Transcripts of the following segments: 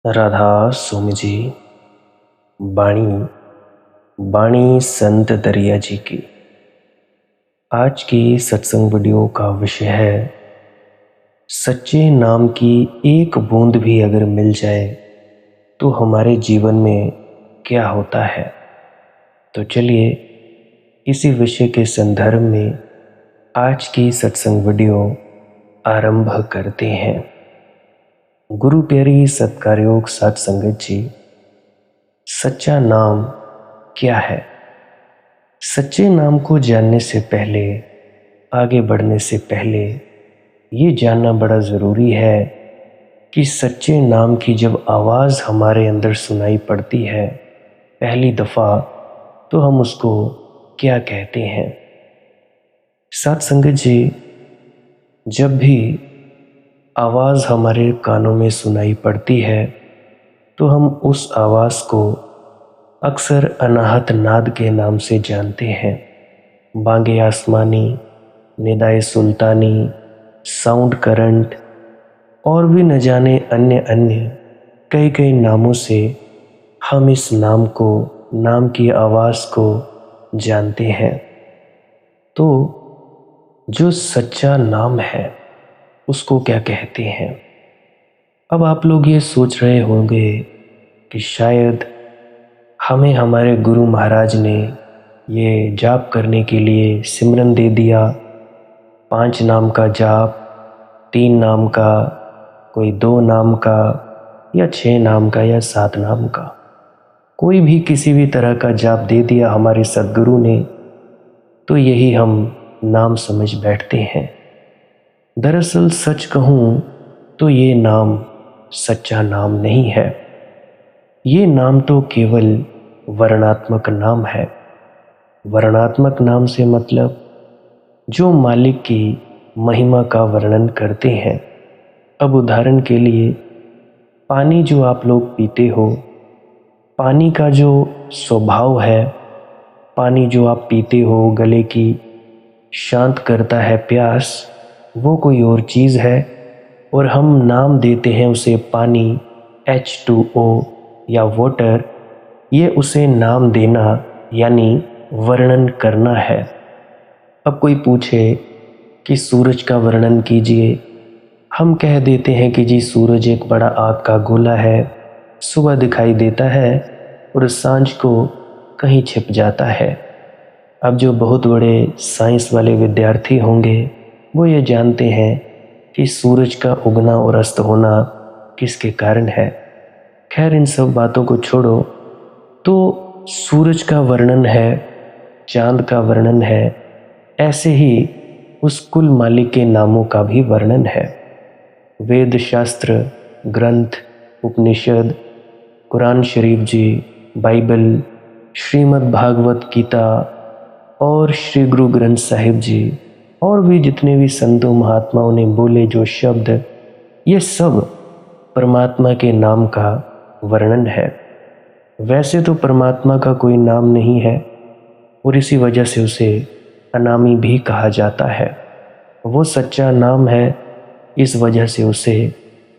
राधा स्वामी जी। बाणी बाणी संत दरिया जी की। आज की सत्संग वीडियो का विषय है सच्चे नाम की एक बूंद भी अगर मिल जाए तो हमारे जीवन में क्या होता है। तो चलिए इसी विषय के संदर्भ में आज की सत्संग वीडियो आरंभ करते हैं। गुरु प्यारी सत्कारयोग साध संगत जी, सच्चा नाम क्या है? सच्चे नाम को जानने से पहले, आगे बढ़ने से पहले ये जानना बड़ा ज़रूरी है कि सच्चे नाम की जब आवाज़ हमारे अंदर सुनाई पड़ती है पहली दफ़ा, तो हम उसको क्या कहते हैं। साथ संगत जी, जब भी आवाज़ हमारे कानों में सुनाई पड़ती है तो हम उस आवाज़ को अक्सर अनाहत नाद के नाम से जानते हैं। बांगे आसमानी, निदाए सुल्तानी, साउंड करंट और भी न जाने अन्य अन्य कई कई नामों से हम इस नाम को, नाम की आवाज़ को जानते हैं। तो जो सच्चा नाम है उसको क्या कहते हैं? अब आप लोग ये सोच रहे होंगे कि शायद हमें हमारे गुरु महाराज ने ये जाप करने के लिए सिमरन दे दिया, 5 नाम का जाप, 3 नाम का, कोई 2 नाम का, या 6 नाम का, या 7 नाम का, कोई भी किसी भी तरह का जाप दे दिया हमारे सद्गुरु ने, तो यही हम नाम समझ बैठते हैं। दरअसल सच कहूँ तो ये नाम सच्चा नाम नहीं है। ये नाम तो केवल वर्णात्मक नाम है। वर्णात्मक नाम से मतलब जो मालिक की महिमा का वर्णन करते हैं। अब उदाहरण के लिए पानी जो आप लोग पीते हो, पानी का जो स्वभाव है, पानी जो आप पीते हो गले की शांत करता है प्यास, वो कोई और चीज़ है, और हम नाम देते हैं उसे पानी, H2O या वाटर। ये उसे नाम देना यानी वर्णन करना है। अब कोई पूछे कि सूरज का वर्णन कीजिए, हम कह देते हैं कि जी सूरज एक बड़ा आग का गोला है, सुबह दिखाई देता है और सांझ को कहीं छिप जाता है। अब जो बहुत बड़े साइंस वाले विद्यार्थी होंगे वो ये जानते हैं कि सूरज का उगना और अस्त होना किसके कारण है। खैर इन सब बातों को छोड़ो, तो सूरज का वर्णन है, चांद का वर्णन है, ऐसे ही उस कुल मालिक के नामों का भी वर्णन है। वेद शास्त्र, ग्रंथ, उपनिषद, कुरान शरीफ जी, बाइबल, श्रीमद् भागवत गीता और श्री गुरु ग्रंथ साहिब जी और भी जितने भी संतों महात्माओं ने बोले जो शब्द, ये सब परमात्मा के नाम का वर्णन है। वैसे तो परमात्मा का कोई नाम नहीं है और इसी वजह से उसे अनामी भी कहा जाता है। वो सच्चा नाम है, इस वजह से उसे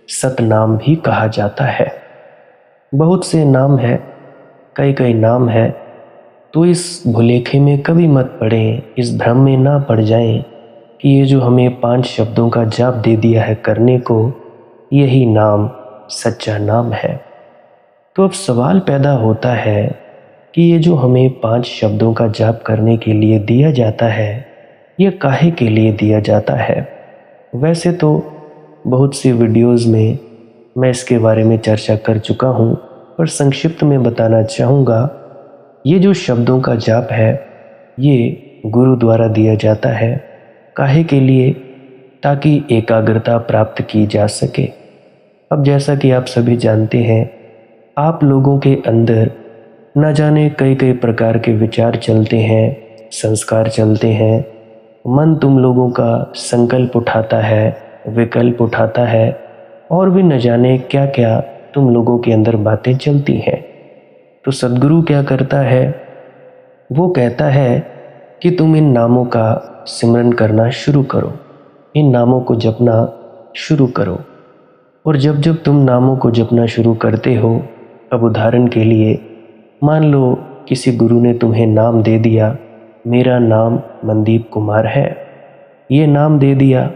सतनाम भी कहा जाता है। बहुत से नाम है, कई कई नाम है, तो इस भुलेखे में कभी मत पड़ें, इस भ्रम में ना पड़ जाएं कि ये जो हमें 5 शब्दों का जाप दे दिया है करने को, यही नाम सच्चा नाम है। तो अब सवाल पैदा होता है कि ये जो हमें 5 शब्दों का जाप करने के लिए दिया जाता है, ये काहे के लिए दिया जाता है? वैसे तो बहुत सी वीडियोज़ में मैं इसके बारे में चर्चा कर चुका हूँ, पर संक्षिप्त में बताना चाहूँगा। ये जो शब्दों का जाप है ये गुरु द्वारा दिया जाता है। काहे के लिए? ताकि एकाग्रता प्राप्त की जा सके। अब जैसा कि आप सभी जानते हैं, आप लोगों के अंदर न जाने कई कई प्रकार के विचार चलते हैं, संस्कार चलते हैं, मन तुम लोगों का संकल्प उठाता है, विकल्प उठाता है, और भी न जाने क्या क्या तुम लोगों के अंदर बातें चलती हैं। तो सद्गुरु क्या करता है? वो कहता है कि तुम इन नामों का सिमरन करना शुरू करो, इन नामों को जपना शुरू करो। और जब जब तुम नामों को जपना शुरू करते हो, अब उदाहरण के लिए मान लो किसी गुरु ने तुम्हें नाम दे दिया, मेरा नाम मनदीप कुमार है, ये नाम दे दिया।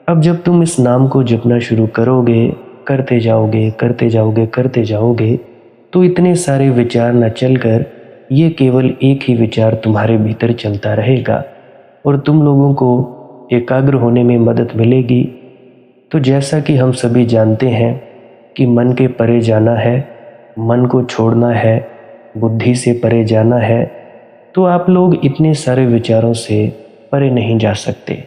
अब जब तुम इस नाम को जपना शुरू करोगे, करते जाओगे करते जाओगे करते जाओगे, तो इतने सारे विचार न चलकर ये केवल एक ही विचार तुम्हारे भीतर चलता रहेगा और तुम लोगों को एकाग्र होने में मदद मिलेगी। तो जैसा कि हम सभी जानते हैं कि मन के परे जाना है, मन को छोड़ना है, बुद्धि से परे जाना है, तो आप लोग इतने सारे विचारों से परे नहीं जा सकते।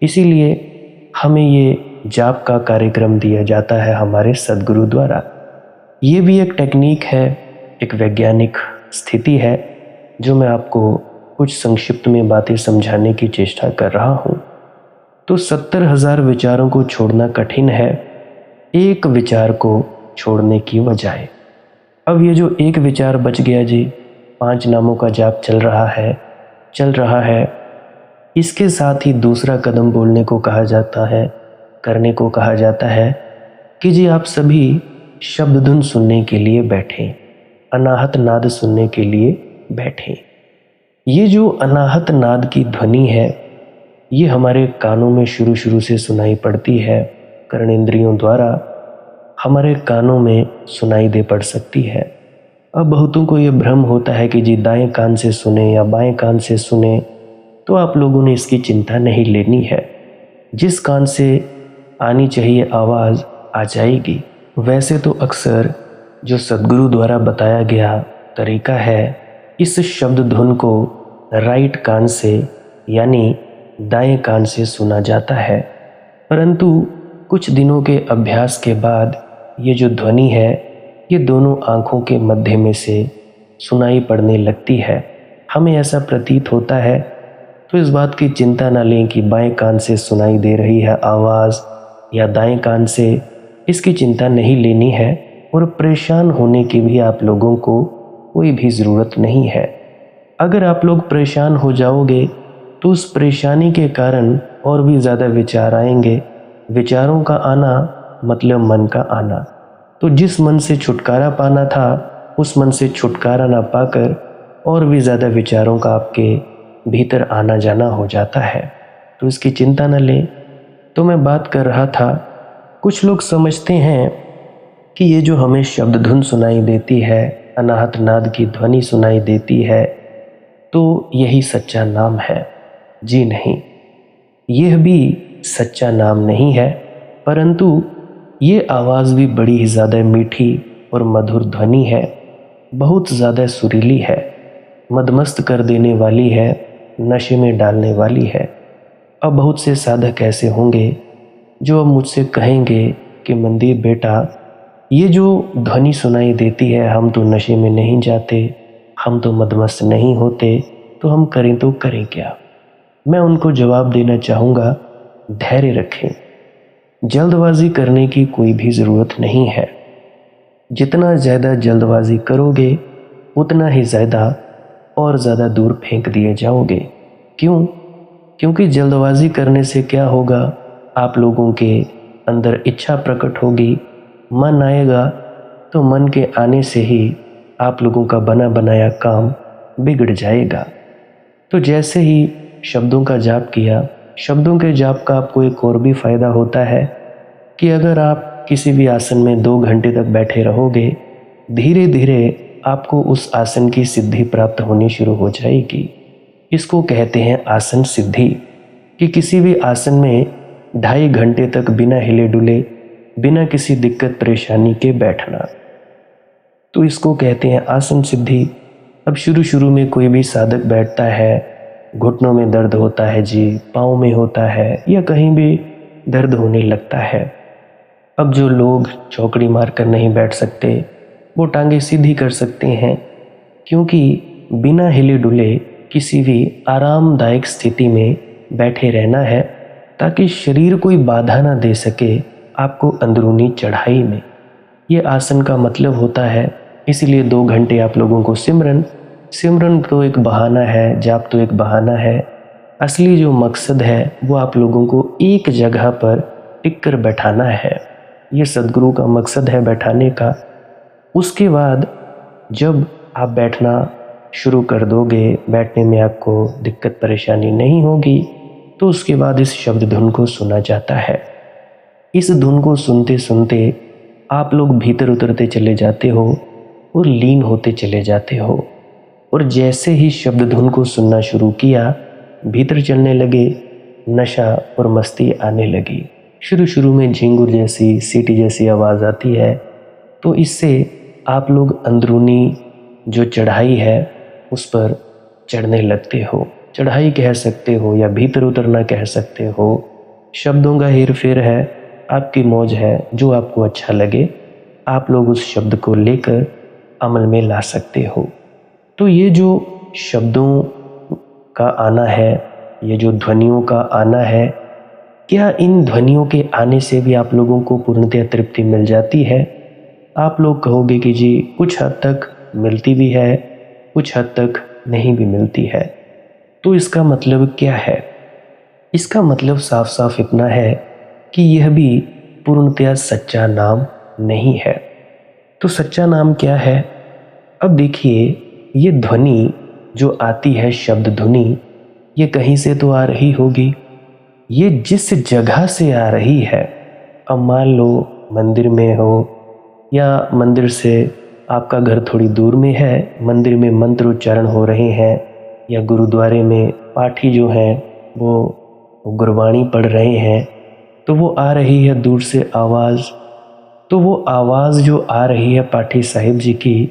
इसीलिए हमें ये जाप का कार्यक्रम दिया जाता है हमारे सद्गुरु द्वारा। ये भी एक टेक्निक है, एक वैज्ञानिक स्थिति है जो मैं आपको कुछ संक्षिप्त में बातें समझाने की चेष्टा कर रहा हूँ। तो 70,000 विचारों को छोड़ना कठिन है, एक विचार को छोड़ने की बजाय। अब ये जो एक विचार बच गया जी, 5 नामों का जाप चल रहा है, इसके साथ ही दूसरा कदम बोलने को कहा जाता है, करने को कहा जाता है कि जी आप सभी शब्द धुन सुनने के लिए बैठें, अनाहत नाद सुनने के लिए बैठें। ये जो अनाहत नाद की ध्वनि है, ये हमारे कानों में शुरू से सुनाई पड़ती है, कर्णेंद्रियों द्वारा हमारे कानों में सुनाई दे पड़ सकती है। अब बहुतों को ये भ्रम होता है कि जी दाएं कान से सुने या बाएं कान से सुने, तो आप लोगों ने इसकी चिंता नहीं लेनी है। जिस कान से आनी चाहिए आवाज़ आ जाएगी। वैसे तो अक्सर जो सद्गुरु द्वारा बताया गया तरीका है, इस शब्द धुन को राइट कान से यानी दाएं कान से सुना जाता है, परंतु कुछ दिनों के अभ्यास के बाद ये जो ध्वनि है ये दोनों आँखों के मध्य में से सुनाई पड़ने लगती है। हमें ऐसा प्रतीत होता है, तो इस बात की चिंता न लें कि बाएं कान से सुनाई दे रही है आवाज़ या दाएं कान से, इसकी चिंता नहीं लेनी है और परेशान होने की भी आप लोगों को कोई भी ज़रूरत नहीं है। अगर आप लोग परेशान हो जाओगे तो उस परेशानी के कारण और भी ज़्यादा विचार आएंगे। विचारों का आना मतलब मन का आना। तो जिस मन से छुटकारा पाना था, उस मन से छुटकारा ना पाकर और भी ज़्यादा विचारों का आपके भीतर आना जाना हो जाता है। तो इसकी चिंता न लें। तो मैं बात कर रहा था, कुछ लोग समझते हैं कि ये जो हमें शब्द धुन सुनाई देती है, अनाहत नाद की ध्वनि सुनाई देती है, तो यही सच्चा नाम है। जी नहीं, यह भी सच्चा नाम नहीं है, परंतु ये आवाज़ भी बड़ी ही ज़्यादा मीठी और मधुर ध्वनि है, बहुत ज़्यादा सुरीली है, मदमस्त कर देने वाली है, नशे में डालने वाली है। अब बहुत से साधक ऐसे होंगे जो अब मुझसे कहेंगे कि मनदीप बेटा, ये जो ध्वनि सुनाई देती है, हम तो नशे में नहीं जाते, हम तो मदमस्त नहीं होते, तो हम करें तो करें क्या। मैं उनको जवाब देना चाहूँगा, धैर्य रखें, जल्दबाजी करने की कोई भी ज़रूरत नहीं है। जितना ज़्यादा जल्दबाजी करोगे उतना ही ज़्यादा और ज़्यादा दूर फेंक दिए जाओगे। क्यों? क्योंकि जल्दबाजी करने से क्या होगा, आप लोगों के अंदर इच्छा प्रकट होगी, मन आएगा, तो मन के आने से ही आप लोगों का बना बनाया काम बिगड़ जाएगा। तो जैसे ही शब्दों का जाप किया, शब्दों के जाप का आपको एक और भी फ़ायदा होता है कि अगर आप किसी भी आसन में 2 घंटे तक बैठे रहोगे, धीरे धीरे आपको उस आसन की सिद्धि प्राप्त होनी शुरू हो जाएगी। इसको कहते हैं आसन सिद्धि, कि किसी भी आसन में 2.5 घंटे तक बिना हिले डुले, बिना किसी दिक्कत परेशानी के बैठना, तो इसको कहते हैं आसन सिद्धि। अब शुरू में कोई भी साधक बैठता है, घुटनों में दर्द होता है जी, पाँव में होता है, या कहीं भी दर्द होने लगता है। अब जो लोग चौकड़ी मारकर नहीं बैठ सकते, वो टांगे सीधी कर सकते हैं, क्योंकि बिना हिले डुले किसी भी आरामदायक स्थिति में बैठे रहना है, ताकि शरीर कोई बाधा ना दे सके आपको अंदरूनी चढ़ाई में। ये आसन का मतलब होता है। इसीलिए 2 घंटे आप लोगों को सिमरन तो एक बहाना है, जाप तो एक बहाना है। असली जो मकसद है वो आप लोगों को एक जगह पर टिक कर बैठाना है। ये सद्गुरु का मकसद है बैठाने का। उसके बाद जब आप बैठना शुरू कर दोगे, बैठने में आपको दिक्कत परेशानी नहीं होगी, तो उसके बाद इस शब्द धुन को सुना जाता है। इस धुन को सुनते सुनते आप लोग भीतर उतरते चले जाते हो और लीन होते चले जाते हो। और जैसे ही शब्द धुन को सुनना शुरू किया, भीतर चलने लगे, नशा और मस्ती आने लगी। शुरू शुरू में झिंगुर जैसी, सीटी जैसी आवाज़ आती है, तो इससे आप लोग अंदरूनी जो चढ़ाई है उस पर चढ़ने लगते हो। चढ़ाई कह सकते हो या भीतर उतरना कह सकते हो। शब्दों का हेर फेर है, आपकी मौज है, जो आपको अच्छा लगे आप लोग उस शब्द को लेकर अमल में ला सकते हो। तो ये जो शब्दों का आना है, ये जो ध्वनियों का आना है, क्या इन ध्वनियों के आने से भी आप लोगों को पूर्णतः तृप्ति मिल जाती है? आप लोग कहोगे कि जी कुछ हद तक मिलती भी है, कुछ हद तक नहीं भी मिलती है। तो इसका मतलब क्या है? इसका मतलब साफ साफ इतना है कि यह भी पूर्णतः सच्चा नाम नहीं है। तो सच्चा नाम क्या है? अब देखिए, ये ध्वनि जो आती है, शब्द ध्वनि, ये कहीं से तो आ रही होगी। ये जिस जगह से आ रही है, अब मान लो मंदिर में हो या मंदिर से आपका घर थोड़ी दूर में है, मंदिर में मंत्र उच्चारण हो रहे हैं या गुरुद्वारे में पाठी जो हैं वो गुरबाणी पढ़ रहे हैं, तो वो आ रही है दूर से आवाज़। तो वो आवाज़ जो आ रही है पाठी साहिब जी की,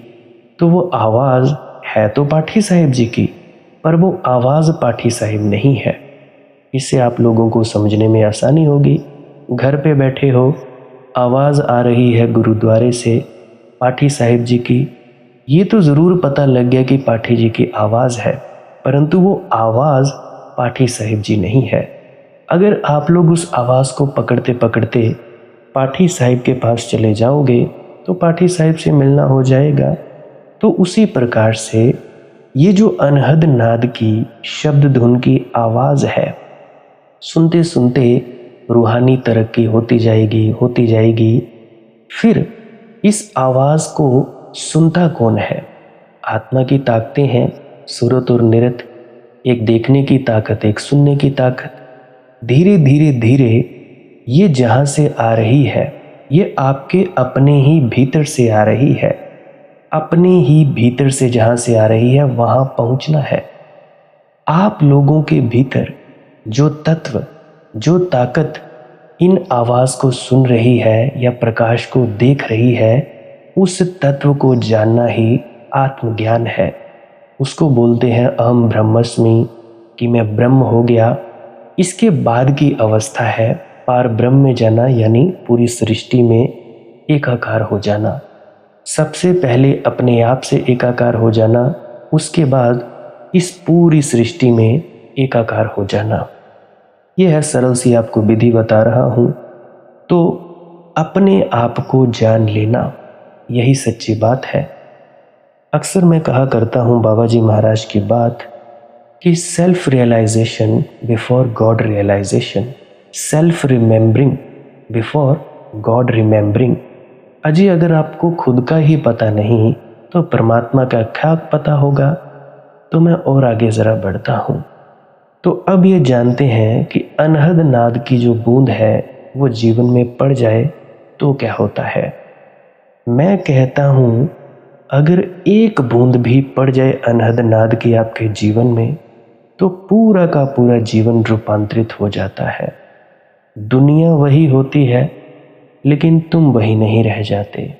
तो वो आवाज़ है तो पाठी साहिब जी की, पर वो आवाज़ पाठी साहिब नहीं है। इससे आप लोगों को समझने में आसानी होगी। घर पे बैठे हो, आवाज़ आ रही है गुरुद्वारे से पाठी साहिब जी की, ये तो ज़रूर पता लग गया कि पाठी जी की आवाज़ है, परंतु वो आवाज़ पाठी साहिब जी नहीं है। अगर आप लोग उस आवाज़ को पकड़ते पकड़ते पाठी साहिब के पास चले जाओगे तो पाठी साहिब से मिलना हो जाएगा। तो उसी प्रकार से ये जो अनहद नाद की शब्द धुन की आवाज़ है, सुनते सुनते रूहानी तरक्की होती जाएगी। फिर इस आवाज़ को सुनता कौन है? आत्मा की ताकतें हैं, सूरत और निरत, एक देखने की ताकत, एक सुनने की ताकत। धीरे धीरे धीरे ये जहाँ से आ रही है, ये आपके अपने ही भीतर से आ रही है। अपने ही भीतर से जहाँ से आ रही है वहाँ पहुँचना है। आप लोगों के भीतर जो तत्व, जो ताकत इन आवाज़ को सुन रही है या प्रकाश को देख रही है, उस तत्व को जानना ही आत्मज्ञान है। उसको बोलते हैं अहम ब्रह्मस्मि, कि मैं ब्रह्म हो गया। इसके बाद की अवस्था है पार ब्रह्म में जाना, यानी पूरी सृष्टि में एकाकार हो जाना। सबसे पहले अपने आप से एकाकार हो जाना, उसके बाद इस पूरी सृष्टि में एकाकार हो जाना। यह है सरल सी आपको विधि बता रहा हूँ। तो अपने आप को जान लेना, यही सच्ची बात है। अक्सर मैं कहा करता हूँ बाबा जी महाराज की बात कि self realization before God realization, self remembering before God remembering. अजी अगर आपको खुद का ही पता नहीं तो परमात्मा का क्या पता होगा? तो मैं और आगे ज़रा बढ़ता हूँ। तो अब ये जानते हैं कि अनहद नाद की जो बूंद है वो जीवन में पड़ जाए तो क्या होता है। मैं कहता हूँ अगर एक बूंद भी पड़ जाए अनहद नाद की आपके जीवन में, तो पूरा का पूरा जीवन रूपांतरित हो जाता है। दुनिया वही होती है लेकिन तुम वही नहीं रह जाते,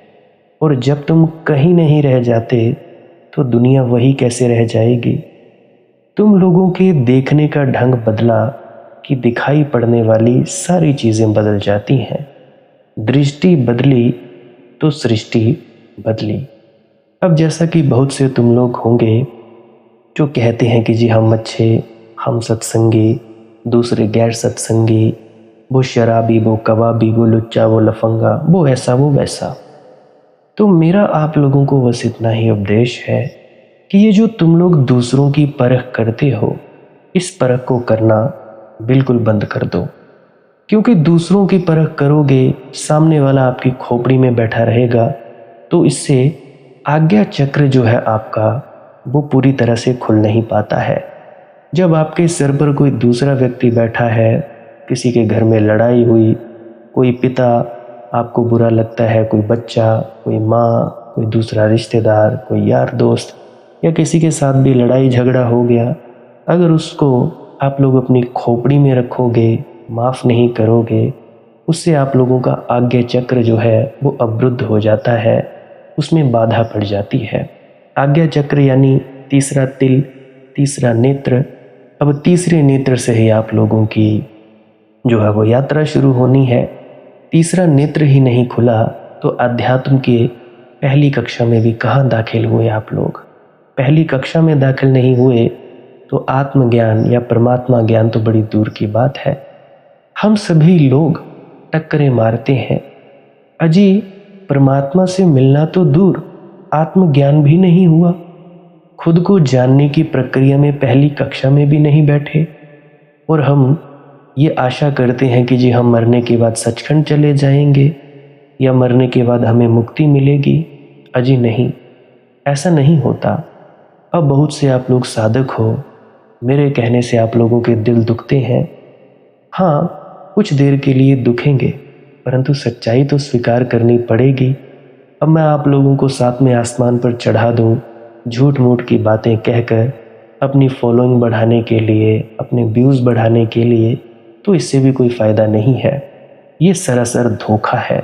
और जब तुम कहीं नहीं रह जाते तो दुनिया वही कैसे रह जाएगी। तुम लोगों के देखने का ढंग बदला कि दिखाई पड़ने वाली सारी चीज़ें बदल जाती हैं। दृष्टि बदली तो सृष्टि बदली। अब जैसा कि बहुत से तुम लोग होंगे जो कहते हैं कि जी हम अच्छे, हम सत्संगी, दूसरे गैर सत्संगी, वो शराबी, वो कबाबी, वो लुच्चा, वो लफंगा, वो ऐसा, वो वैसा। तो मेरा आप लोगों को बस इतना ही उपदेश है कि ये जो तुम लोग दूसरों की परख करते हो, इस परख को करना बिल्कुल बंद कर दो। क्योंकि दूसरों की परख करोगे, सामने वाला आपकी खोपड़ी में बैठा रहेगा, तो इससे आज्ञा चक्र जो है आपका, वो पूरी तरह से खुल नहीं पाता है। जब आपके सिर पर कोई दूसरा व्यक्ति बैठा है, किसी के घर में लड़ाई हुई, कोई पिता आपको बुरा लगता है, कोई बच्चा, कोई माँ, कोई दूसरा रिश्तेदार, कोई यार दोस्त, या किसी के साथ भी लड़ाई झगड़ा हो गया, अगर उसको आप लोग अपनी खोपड़ी में रखोगे, माफ़ नहीं करोगे, उससे आप लोगों का आज्ञा चक्र जो है वो अवरुद्ध हो जाता है, उसमें बाधा पड़ जाती है। आज्ञा चक्र यानी तीसरा तिल, तीसरा नेत्र। अब तीसरे नेत्र से ही आप लोगों की जो है वो यात्रा शुरू होनी है। तीसरा नेत्र ही नहीं खुला तो अध्यात्म के पहली कक्षा में भी कहाँ दाखिल हुए आप लोग। पहली कक्षा में दाखिल नहीं हुए तो आत्मज्ञान या परमात्मा ज्ञान तो बड़ी दूर की बात है। हम सभी लोग टक्करें मारते हैं। अजी परमात्मा से मिलना तो दूर, आत्मज्ञान भी नहीं हुआ। खुद को जानने की प्रक्रिया में पहली कक्षा में भी नहीं बैठे और हम ये आशा करते हैं कि जी हम मरने के बाद सचखंड चले जाएंगे या मरने के बाद हमें मुक्ति मिलेगी। अजी नहीं, ऐसा नहीं होता। अब बहुत से आप लोग साधक हो, मेरे कहने से आप लोगों के दिल दुखते हैं। हाँ, कुछ देर के लिए दुखेंगे, परंतु सच्चाई तो स्वीकार करनी पड़ेगी। अब मैं आप लोगों को साथ में आसमान पर चढ़ा दूं, झूठ मूठ की बातें कहकर अपनी फॉलोइंग बढ़ाने के लिए, अपने व्यूज़ बढ़ाने के लिए, तो इससे भी कोई फ़ायदा नहीं है। ये सरासर धोखा है।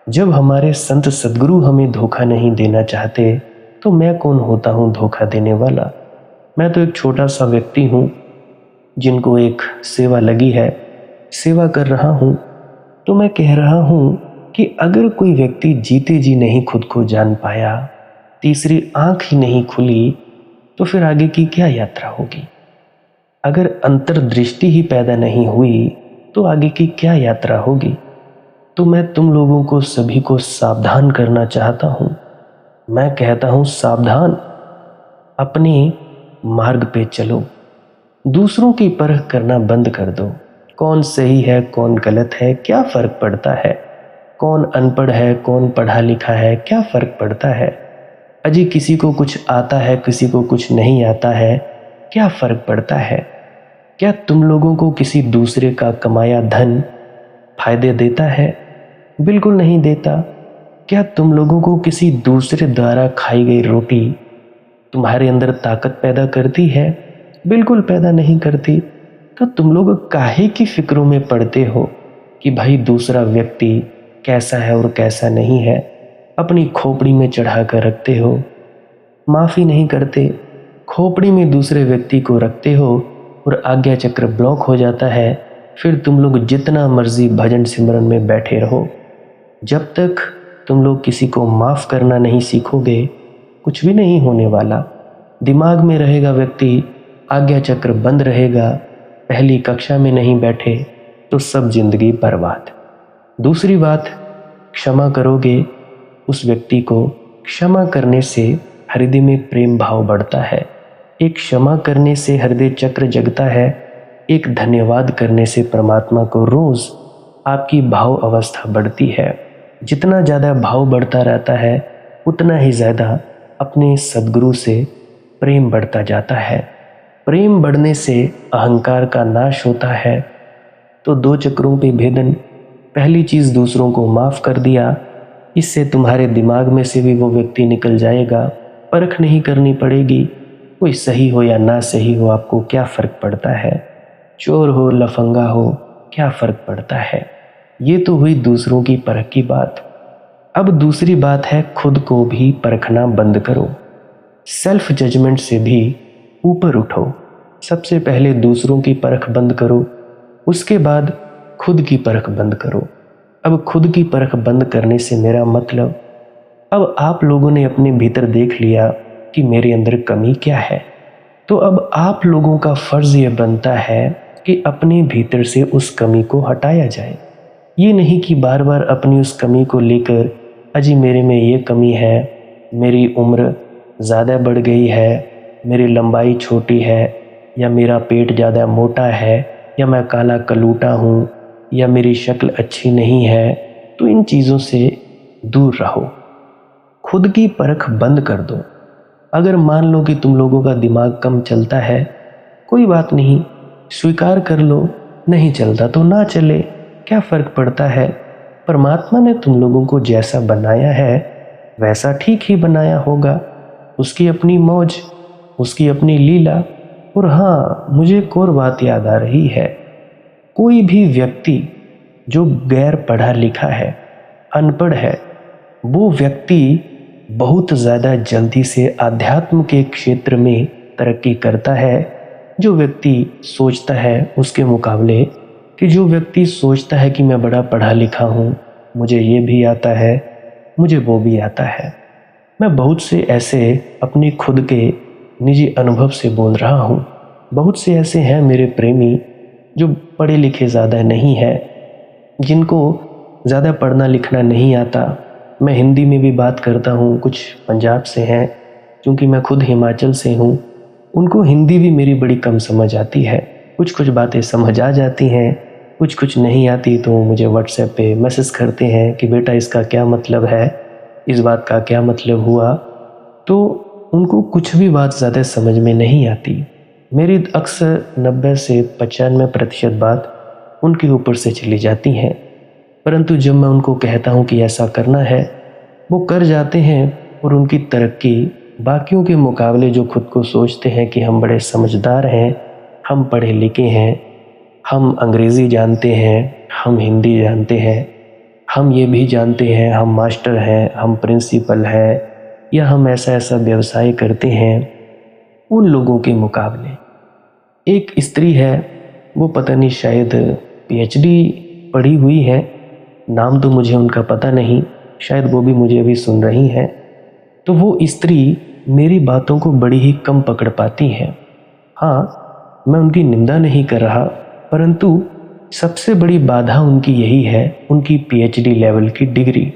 जब हमारे संत सद्गुरु हमें धोखा नहीं देना चाहते तो मैं कौन होता हूँ धोखा देने वाला। मैं तो एक छोटा सा व्यक्ति हूँ जिनको एक सेवा लगी है, सेवा कर रहा हूँ। तो मैं कह रहा हूँ कि अगर कोई व्यक्ति जीते जी नहीं खुद को जान पाया, तीसरी आंख ही नहीं खुली, तो फिर आगे की क्या यात्रा होगी। अगर अंतर्दृष्टि ही पैदा नहीं हुई तो आगे की क्या यात्रा होगी। तो मैं तुम लोगों को सभी को सावधान करना चाहता हूँ। मैं कहता हूँ सावधान, अपने मार्ग पे चलो, दूसरों की परख करना बंद कर दो। कौन सही है कौन गलत है क्या फ़र्क पड़ता है, कौन अनपढ़ है कौन पढ़ा लिखा है क्या फ़र्क पड़ता है। अजी किसी को कुछ आता है किसी को कुछ नहीं आता है, क्या फ़र्क पड़ता है। क्या तुम लोगों को किसी दूसरे का कमाया धन फायदे देता है? बिल्कुल नहीं देता। क्या तुम लोगों को किसी दूसरे द्वारा खाई गई रोटी तुम्हारे अंदर ताकत पैदा करती है? बिल्कुल पैदा नहीं करती। तो तुम लोग काहे की फिक्रों में पड़ते हो कि भाई दूसरा व्यक्ति कैसा है और कैसा नहीं है, अपनी खोपड़ी में चढ़ा कर रखते हो, माफ़ी नहीं करते, खोपड़ी में दूसरे व्यक्ति को रखते हो और आज्ञा चक्र ब्लॉक हो जाता है। फिर तुम लोग जितना मर्जी भजन सिमरन में बैठे रहो, जब तक तुम लोग किसी को माफ़ करना नहीं सीखोगे कुछ भी नहीं होने वाला। दिमाग में रहेगा व्यक्ति आज्ञा चक्र बंद रहेगा, पहली कक्षा में नहीं बैठे तो सब जिंदगी बर्बाद। दूसरी बात, क्षमा करोगे उस व्यक्ति को, क्षमा करने से हृदय में प्रेम भाव बढ़ता है। एक क्षमा करने से हृदय चक्र जगता है। एक धन्यवाद करने से परमात्मा को रोज़ आपकी भाव अवस्था बढ़ती है। जितना ज़्यादा भाव बढ़ता रहता है उतना ही ज़्यादा अपने सद्गुरु से प्रेम बढ़ता जाता है। प्रेम बढ़ने से अहंकार का नाश होता है। तो दो चक्रों पे भेदन, पहली चीज़ दूसरों को माफ़ कर दिया, इससे तुम्हारे दिमाग में से भी वो व्यक्ति निकल जाएगा। परख नहीं करनी पड़ेगी, कोई सही हो या ना सही हो आपको क्या फ़र्क पड़ता है। चोर हो लफंगा हो क्या फ़र्क पड़ता है। ये तो हुई दूसरों की परख की बात। अब दूसरी बात है, खुद को भी परखना बंद करो। सेल्फ जजमेंट से भी ऊपर उठो। सबसे पहले दूसरों की परख बंद करो, उसके बाद खुद की परख बंद करो। अब खुद की परख बंद करने से मेरा मतलब, अब आप लोगों ने अपने भीतर देख लिया कि मेरे अंदर कमी क्या है, तो अब आप लोगों का फ़र्ज़ ये बनता है कि अपने भीतर से उस कमी को हटाया जाए। ये नहीं कि बार बार अपनी उस कमी को लेकर अजी मेरे में ये कमी है, मेरी उम्र ज़्यादा बढ़ गई है, मेरी लंबाई छोटी है, या मेरा पेट ज़्यादा मोटा है, या मैं काला कलूटा हूँ, या मेरी शक्ल अच्छी नहीं है, तो इन चीज़ों से दूर रहो। खुद की परख बंद कर दो। अगर मान लो कि तुम लोगों का दिमाग कम चलता है, कोई बात नहीं, स्वीकार कर लो, नहीं चलता तो ना चले, क्या फ़र्क पड़ता है। परमात्मा ने तुम लोगों को जैसा बनाया है वैसा ठीक ही बनाया होगा। उसकी अपनी मौज, उसकी अपनी लीला। और हाँ, मुझे एक और बात याद आ रही है। कोई भी व्यक्ति जो गैर पढ़ा लिखा है, अनपढ़ है, वो व्यक्ति बहुत ज़्यादा जल्दी से आध्यात्म के क्षेत्र में तरक्की करता है। जो व्यक्ति सोचता है उसके मुकाबले, कि जो व्यक्ति सोचता है कि मैं बड़ा पढ़ा लिखा हूँ, मुझे ये भी आता है, मुझे वो भी आता है। मैं बहुत से ऐसे अपने खुद के निजी अनुभव से बोल रहा हूँ। बहुत से ऐसे हैं मेरे प्रेमी जो पढ़े लिखे ज़्यादा नहीं है, जिनको ज़्यादा पढ़ना लिखना नहीं आता। मैं हिंदी में भी बात करता हूँ, कुछ पंजाब से हैं, क्योंकि मैं खुद हिमाचल से हूँ। उनको हिंदी भी मेरी बड़ी कम समझ आती है। कुछ कुछ बातें समझ आ जाती हैं, कुछ कुछ नहीं आती, तो मुझे व्हाट्सएप पे मैसेज करते हैं कि बेटा इसका क्या मतलब है, इस बात का क्या मतलब हुआ। तो उनको कुछ भी बात ज़्यादा समझ में नहीं आती। मेरी अक्सर 90 से 95% बात उनके ऊपर से चली जाती हैं। परंतु जब मैं उनको कहता हूँ कि ऐसा करना है, वो कर जाते हैं। और उनकी तरक्की बाकियों के मुकाबले, जो खुद को सोचते हैं कि हम बड़े समझदार हैं, हम पढ़े लिखे हैं, हम अंग्रेज़ी जानते हैं, हम हिंदी जानते हैं, हम ये भी जानते हैं, हम मास्टर हैं, हम प्रिंसिपल हैं, या हम ऐसा ऐसा व्यवसाय करते हैं, उन लोगों के मुकाबले एक स्त्री है, वो पता नहीं शायद पीएचडी पढ़ी हुई है, नाम तो मुझे उनका पता नहीं, शायद वो भी मुझे अभी सुन रही हैं। तो वो स्त्री मेरी बातों को बड़ी ही कम पकड़ पाती है। हाँ, मैं उनकी निंदा नहीं कर रहा, परंतु सबसे बड़ी बाधा उनकी यही है, उनकी पीएचडी लेवल की डिग्री।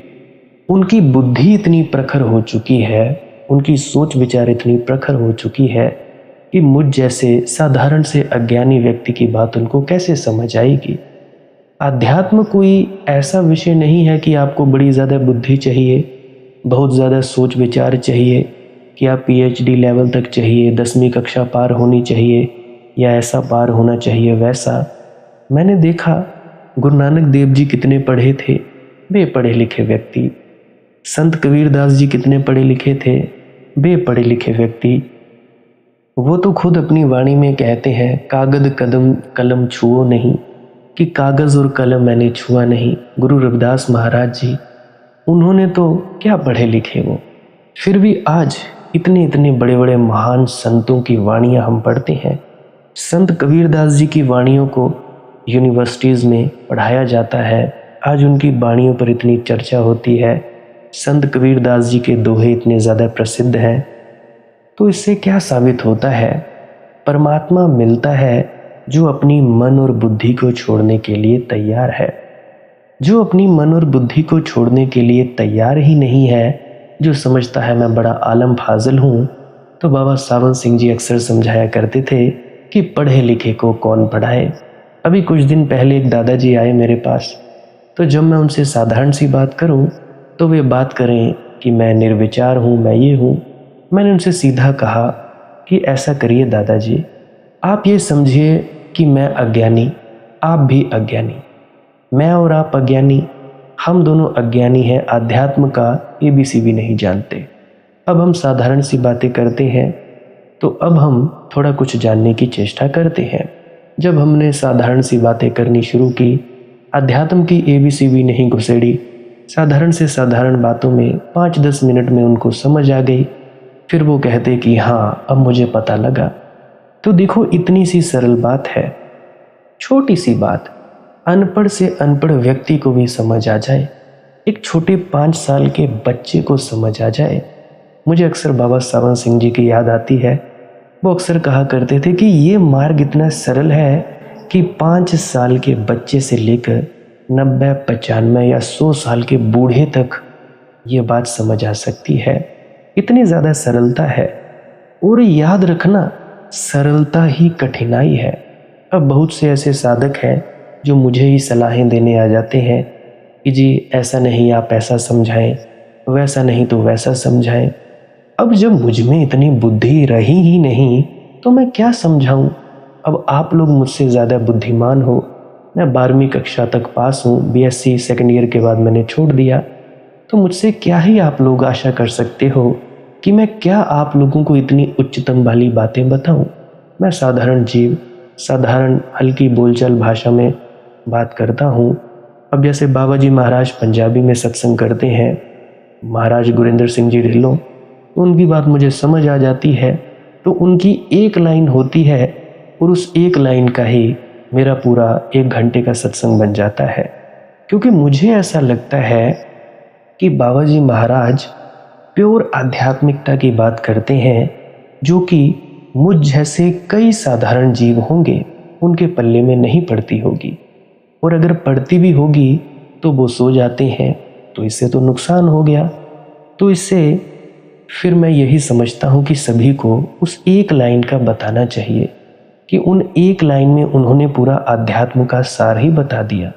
उनकी बुद्धि इतनी प्रखर हो चुकी है, उनकी सोच विचार इतनी प्रखर हो चुकी है कि मुझ जैसे साधारण से अज्ञानी व्यक्ति की बात उनको कैसे समझ आएगी। आध्यात्म कोई ऐसा विषय नहीं है कि आपको बड़ी ज़्यादा बुद्धि चाहिए, बहुत ज़्यादा सोच विचार चाहिए, कि आप पीएचडी लेवल तक चाहिए, 10वीं कक्षा पार होनी चाहिए, या ऐसा पार होना चाहिए वैसा। मैंने देखा गुरु नानक देव जी कितने पढ़े थे, बेपढ़े लिखे व्यक्ति। संत कबीरदास जी कितने पढ़े लिखे थे, बेपढ़े लिखे व्यक्ति। वो तो खुद अपनी वाणी में कहते हैं, कागद कदम कलम छुओ नहीं, कि कागज़ और कलम मैंने छुआ नहीं। गुरु रविदास महाराज जी, उन्होंने तो क्या पढ़े लिखे वो, फिर भी आज इतने इतने बड़े बड़े महान संतों की वाणियाँ हम पढ़ते हैं। संत कबीरदास जी की वाणियों को यूनिवर्सिटीज़ में पढ़ाया जाता है, आज उनकी वाणियों पर इतनी चर्चा होती है, संत कबीरदास जी के दोहे इतने ज़्यादा प्रसिद्ध हैं। तो इससे क्या साबित होता है, परमात्मा मिलता है जो अपनी मन और बुद्धि को छोड़ने के लिए तैयार है। जो अपनी मन और बुद्धि को छोड़ने के लिए तैयार ही नहीं है, जो समझता है मैं बड़ा आलम फाजिल हूँ। तो बाबा सावन सिंह जी अक्सर समझाया करते थे कि पढ़े लिखे को कौन पढ़ाए। अभी कुछ दिन पहले एक दादाजी आए मेरे पास, तो जब मैं उनसे साधारण सी बात करूं तो वे बात करें कि मैं निर्विचार हूं, मैं ये हूं। मैंने उनसे सीधा कहा कि ऐसा करिए दादाजी, आप ये समझिए कि मैं अज्ञानी, आप भी अज्ञानी, मैं और आप अज्ञानी, हम दोनों अज्ञानी हैं, आध्यात्म का एबीसी भी नहीं जानते। अब हम साधारण सी बातें करते हैं, तो अब हम थोड़ा कुछ जानने की चेष्टा करते हैं। जब हमने साधारण सी बातें करनी शुरू की, अध्यात्म की एबीसी भी नहीं घुसेड़ी, साधारण से साधारण बातों में 5-10 मिनट में उनको समझ आ गई। फिर वो कहते कि हाँ, अब मुझे पता लगा। तो देखो, इतनी सी सरल बात है, छोटी सी बात, अनपढ़ से अनपढ़ व्यक्ति को भी समझ आ जाए, एक छोटे 5 साल के बच्चे को समझ आ जाए। मुझे अक्सर बाबा सावन सिंह जी की याद आती है। वो अक्सर कहा करते थे कि ये मार्ग इतना सरल है कि 5 साल के बच्चे से लेकर 90, 95 या 100 साल के बूढ़े तक ये बात समझ आ सकती है। इतनी ज़्यादा सरलता है। और याद रखना, सरलता ही कठिनाई है। अब बहुत से ऐसे साधक हैं जो मुझे ही सलाहें देने आ जाते हैं कि जी ऐसा नहीं, आप ऐसा समझाएं, वैसा नहीं तो वैसा समझाएं। अब जब मुझ में इतनी बुद्धि रही ही नहीं तो मैं क्या समझाऊं। अब आप लोग मुझसे ज़्यादा बुद्धिमान हो। मैं 12वीं कक्षा तक पास हूँ, बीएससी सेकेंड ईयर के बाद मैंने छोड़ दिया। तो मुझसे क्या ही आप लोग आशा कर सकते हो कि मैं क्या आप लोगों को इतनी उच्चतम वाली बातें बताऊं। मैं साधारण जीव, साधारण हल्की बोलचाल भाषा में बात करता हूँ। अब जैसे बाबा जी महाराज पंजाबी में सत्संग करते हैं, महाराज गुरिंदर सिंह जी ढिल्लों, तो उनकी बात मुझे समझ आ जाती है। तो उनकी एक लाइन होती है और उस एक लाइन का ही मेरा पूरा 1 घंटे का सत्संग बन जाता है। क्योंकि मुझे ऐसा लगता है कि बाबा जी महाराज प्योर आध्यात्मिकता की बात करते हैं, जो कि मुझ जैसे कई साधारण जीव होंगे उनके पल्ले में नहीं पड़ती होगी, और अगर पड़ती भी होगी तो वो सो जाते हैं। तो इससे तो नुकसान हो गया। तो इससे फिर मैं यही समझता हूँ कि सभी को उस एक लाइन का बताना चाहिए कि उन एक लाइन में उन्होंने पूरा अध्यात्म का सार ही बता दिया।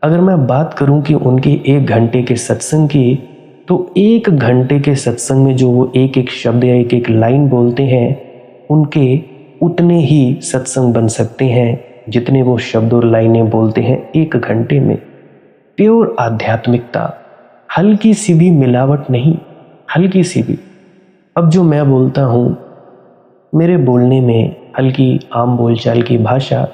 अगर मैं बात करूं कि उनके 1 घंटे के सत्संग की, तो 1 घंटे के सत्संग में जो वो एक एक शब्द या एक एक लाइन बोलते हैं, उनके उतने ही सत्संग बन सकते हैं जितने वो शब्द और लाइनें बोलते हैं 1 घंटे में। प्योर आध्यात्मिकता, हल्की सी भी मिलावट नहीं, हल्की सी भी। अब जो मैं बोलता हूँ, मेरे बोलने में हल्की आम बोलचाल की भाषा,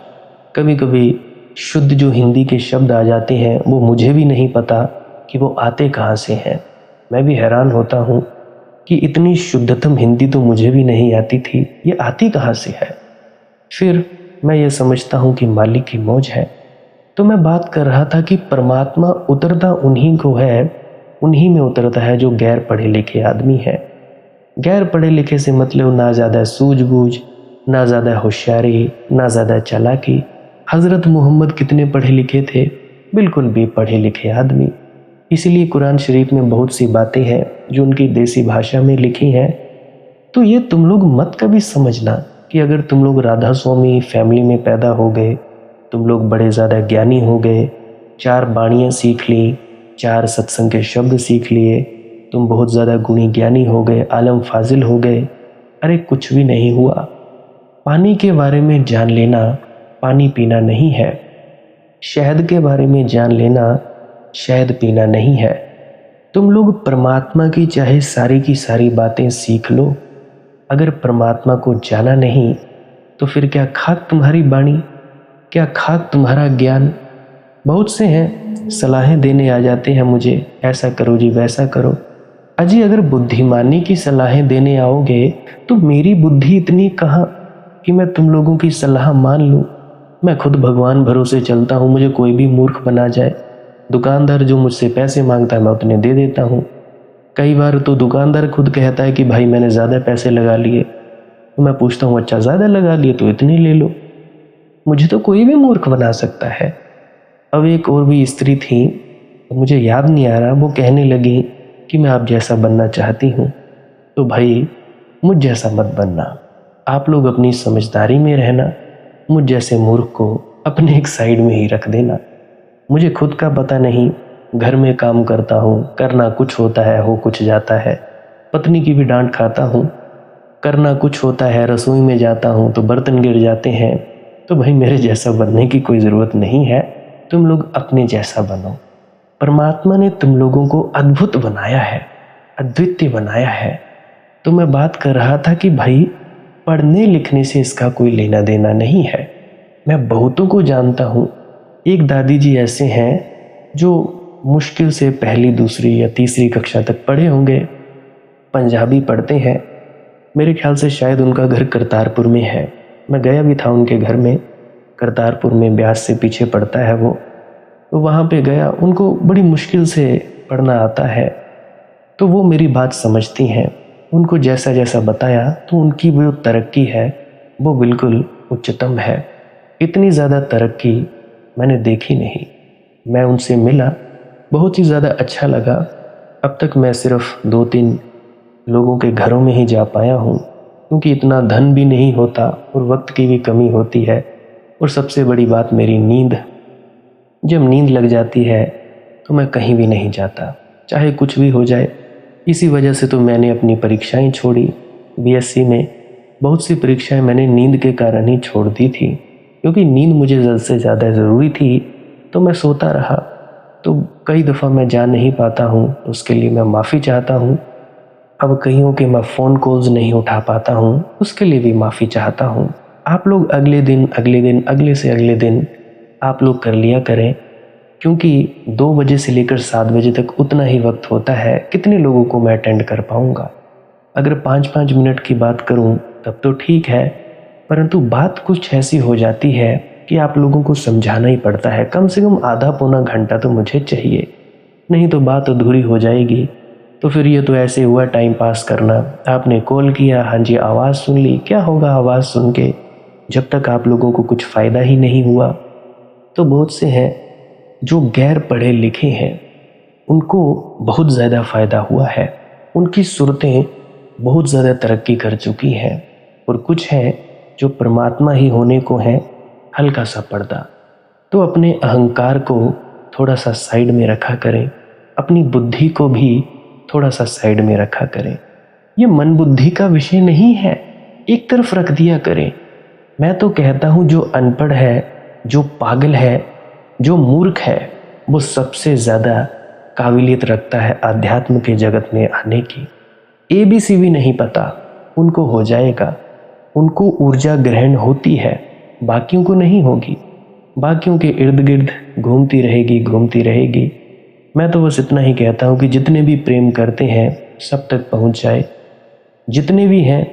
कभी कभी शुद्ध जो हिंदी के शब्द आ जाते हैं, वो मुझे भी नहीं पता कि वो आते कहाँ से हैं। मैं भी हैरान होता हूँ कि इतनी शुद्धतम हिंदी तो मुझे भी नहीं आती थी, ये आती कहाँ से है। फिर मैं ये समझता हूँ कि मालिक की मौज है। तो मैं बात कर रहा था कि परमात्मा उतरता उन्हीं को है, उन्हीं में उतरता है जो गैर पढ़े लिखे आदमी है। गैर पढ़े लिखे से मतलब ना ज़्यादा सूझबूझ, ना ज़्यादा होशियारी, ना ज़्यादा चालाकी। हज़रत मोहम्मद कितने पढ़े लिखे थे? बिल्कुल भी पढ़े लिखे आदमी। इसीलिए कुरान शरीफ में बहुत सी बातें हैं जो उनकी देसी भाषा में लिखी हैं। तो ये तुम लोग मत कभी समझना कि अगर तुम लोग राधा स्वामी फैमिली में पैदा हो गए, तुम लोग बड़े ज़्यादा ज्ञानी हो गए, 4 बाणियाँ सीख ली, 4 सत्संग के शब्द सीख लिए, तुम बहुत ज़्यादा गुणी ज्ञानी हो गए, आलम फाजिल हो गए। अरे कुछ भी नहीं हुआ। पानी के बारे में जान लेना पानी पीना नहीं है। शहद के बारे में जान लेना शहद पीना नहीं है। तुम लोग परमात्मा की चाहे सारी की सारी बातें सीख लो, अगर परमात्मा को जाना नहीं तो फिर क्या खाक तुम्हारी बाणी, क्या खाक तुम्हारा ज्ञान। बहुत से हैं सलाहें देने आ जाते हैं मुझे, ऐसा करो जी वैसा करो। अजी अगर बुद्धिमानी की सलाहें देने आओगे तो मेरी बुद्धि इतनी कहाँ कि मैं तुम लोगों की सलाह मान लूँ। मैं खुद भगवान भरोसे चलता हूँ, मुझे कोई भी मूर्ख बना जाए। दुकानदार जो मुझसे पैसे मांगता है मैं उतने दे देता हूँ। कई बार तो दुकानदार खुद कहता है कि भाई मैंने ज़्यादा पैसे लगा लिए, तो मैं पूछता हूँ अच्छा ज़्यादा लगा लिए तो इतने ले लो। मुझे तो कोई भी मूर्ख बना सकता है। अब एक और भी स्त्री थी, तो मुझे याद नहीं आ रहा, वो कहने लगी कि मैं आप जैसा बनना चाहती हूँ। तो भाई मुझ जैसा मत बनना, आप लोग अपनी समझदारी में रहना, मुझ जैसे मूर्ख को अपने एक साइड में ही रख देना। मुझे खुद का पता नहीं, घर में काम करता हूँ, करना कुछ होता है हो कुछ जाता है, पत्नी की भी डांट खाता हूँ, करना कुछ होता है, रसोई में जाता हूँ तो बर्तन गिर जाते हैं। तो भाई मेरे जैसा बनने की कोई ज़रूरत नहीं है, तुम लोग अपने जैसा बनो। परमात्मा ने तुम लोगों को अद्भुत बनाया है, अद्वितीय बनाया है। तो मैं बात कर रहा था कि भाई पढ़ने लिखने से इसका कोई लेना देना नहीं है। मैं बहुतों को जानता हूँ। एक दादी जी ऐसे हैं जो मुश्किल से पहली दूसरी या तीसरी कक्षा तक पढ़े होंगे, पंजाबी पढ़ते हैं। मेरे ख्याल से शायद उनका घर करतारपुर में है। मैं गया भी था उनके घर में, करतारपुर में ब्यास से पीछे पड़ता है वो। तो वहाँ पे गया, उनको बड़ी मुश्किल से पढ़ना आता है। तो वो मेरी बात समझती हैं। उनको जैसा जैसा बताया तो उनकी वो तरक्की है वो बिल्कुल उच्चतम है। इतनी ज़्यादा तरक्की मैंने देखी नहीं। मैं उनसे मिला, बहुत ही ज़्यादा अच्छा लगा। अब तक मैं सिर्फ 2-3 लोगों के घरों में ही जा पाया हूँ, क्योंकि इतना धन भी नहीं होता और वक्त की भी कमी होती है। और सबसे बड़ी बात मेरी नींद, जब नींद लग जाती है तो मैं कहीं भी नहीं जाता, चाहे कुछ भी हो जाए। इसी वजह से तो मैंने अपनी परीक्षाएं छोड़ी। बीएससी में बहुत सी परीक्षाएं मैंने नींद के कारण ही छोड़ दी थी, क्योंकि नींद मुझे ज़्यादा से ज़्यादा ज़रूरी थी। तो मैं सोता रहा, तो कई दफ़ा मैं जा नहीं पाता हूँ, उसके लिए मैं माफ़ी चाहता हूँ। अब कईयों के मैं फ़ोन कॉल्स नहीं उठा पाता हूँ, उसके लिए भी माफ़ी चाहता हूँ। आप लोग अगले दिन अगले से अगले दिन आप लोग कर लिया करें, क्योंकि 2 बजे से लेकर 7 बजे तक उतना ही वक्त होता है। कितने लोगों को मैं अटेंड कर पाऊँगा? अगर 5-5 मिनट की बात करूँ तब तो ठीक है, परंतु बात कुछ ऐसी हो जाती है कि आप लोगों को समझाना ही पड़ता है। कम से कम आधा पौना घंटा तो मुझे चाहिए, नहीं तो बात अधूरी हो जाएगी। तो फिर ये तो ऐसे हुआ टाइम पास करना। आपने कॉल किया, हाँ जी, आवाज़ सुन ली, क्या होगा आवाज़ सुन के जब तक आप लोगों को कुछ फ़ायदा ही नहीं हुआ। तो बहुत से हैं जो गैर पढ़े लिखे हैं, उनको बहुत ज़्यादा फ़ायदा हुआ है, उनकी सूरतें बहुत ज़्यादा तरक्की कर चुकी हैं। और कुछ हैं जो परमात्मा ही होने को हैं हल्का सा पर्दा। तो अपने अहंकार को थोड़ा सा साइड में रखा करें, अपनी बुद्धि को भी थोड़ा सा साइड में रखा करें। ये मन बुद्धि का विषय नहीं है, एक तरफ रख दिया करें। मैं तो कहता हूँ जो अनपढ़ है, जो पागल है, जो मूर्ख है, वो सबसे ज़्यादा काबिलियत रखता है आध्यात्म के जगत में आने की। ABC भी नहीं पता, उनको हो जाएगा, उनको ऊर्जा ग्रहण होती है, बाकियों को नहीं होगी। बाकियों के इर्द गिर्द घूमती रहेगी। मैं तो बस इतना ही कहता हूँ कि जितने भी प्रेम करते हैं सब तक पहुँच जाए। जितने भी हैं,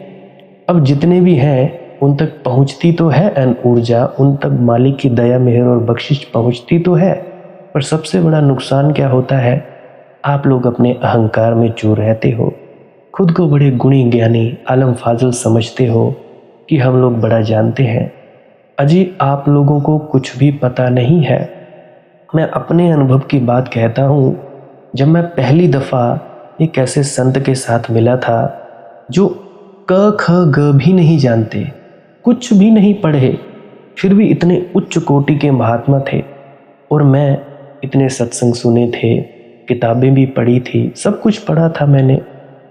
अब जितने भी हैं उन तक पहुँचती तो है अन ऊर्जा, उन तक मालिक की दया मेहर और बख्शिश पहुँचती तो है। पर सबसे बड़ा नुकसान क्या होता है? आप लोग अपने अहंकार में चूर रहते हो, खुद को बड़े गुणी ज्ञानी आलम फाजिल समझते हो कि हम लोग बड़ा जानते हैं। अजी आप लोगों को कुछ भी पता नहीं है। मैं अपने अनुभव की बात कहता हूँ। जब मैं पहली दफ़ा एक ऐसे संत के साथ मिला था जो क ख ग भी नहीं जानते, कुछ भी नहीं पढ़े, फिर भी इतने उच्च कोटि के महात्मा थे। और मैं इतने सत्संग सुने थे, किताबें भी पढ़ी थी, सब कुछ पढ़ा था मैंने।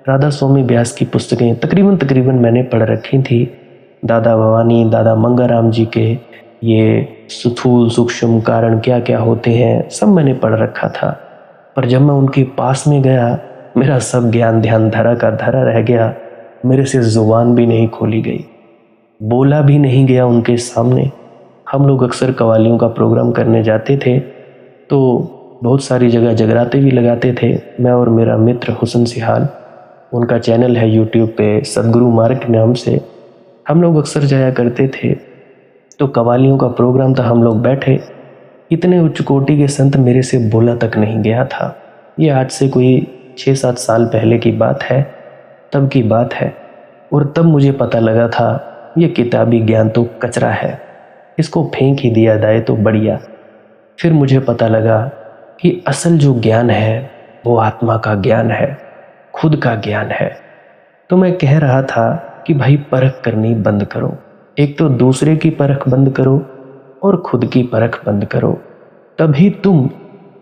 राधा स्वामी व्यास की पुस्तकें तकरीबन मैंने पढ़ रखी थी। दादा भवानी, दादा मंगाराम जी के ये स्थूल सूक्ष्म कारण क्या क्या होते हैं, सब मैंने पढ़ रखा था। पर जब मैं उनके पास में गया, मेरा सब ज्ञान ध्यान धरा का धरा रह गया। मेरे से जुबान भी नहीं खोली गई, बोला भी नहीं गया उनके सामने। हम लोग अक्सर कव्वालियों का प्रोग्राम करने जाते थे, तो बहुत सारी जगह जगराते भी लगाते थे। मैं और मेरा मित्र हुसन सिहाल, उनका चैनल है यूट्यूब पे सदगुरु मार्ग के नाम से, हम लोग अक्सर जाया करते थे। तो कव्वालियों का प्रोग्राम था, हम लोग बैठे, इतने उच्च कोटि के संत मेरे से बोला तक नहीं गया था। ये आज से कोई 6-7 साल पहले की बात है, तब की बात है। और तब मुझे पता लगा था ये किताबी ज्ञान तो कचरा है, इसको फेंक ही दिया जाए तो बढ़िया। फिर मुझे पता लगा कि असल जो ज्ञान है वो आत्मा का ज्ञान है, खुद का ज्ञान है। तो मैं कह रहा था कि भाई परख करनी बंद करो। एक तो दूसरे की परख बंद करो और खुद की परख बंद करो, तभी तुम